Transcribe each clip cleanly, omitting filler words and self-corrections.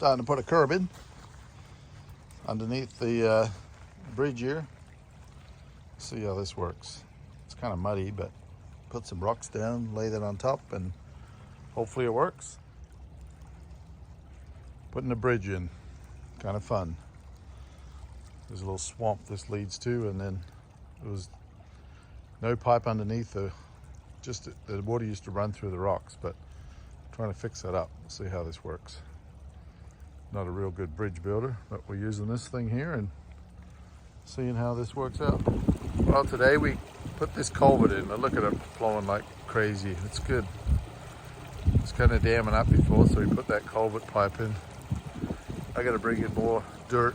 starting to put a curb in underneath the bridge here. See how this works. It's kind of muddy, but put some rocks down, lay that on top, and hopefully it works. Putting a bridge in, kind of fun. There's a little swamp this leads to, and then there was no pipe underneath. Just the water used to run through the rocks, but I'm trying to fix that up. See how this works. Not a real good bridge builder, but we're using this thing here and seeing how this works out. Well, today we put this culvert in. Now look at it flowing like crazy. It's good. It's kind of damming up before, so we put that culvert pipe in. I got to bring in more dirt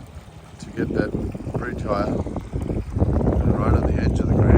to get that bridge higher, and right on the edge of the ground.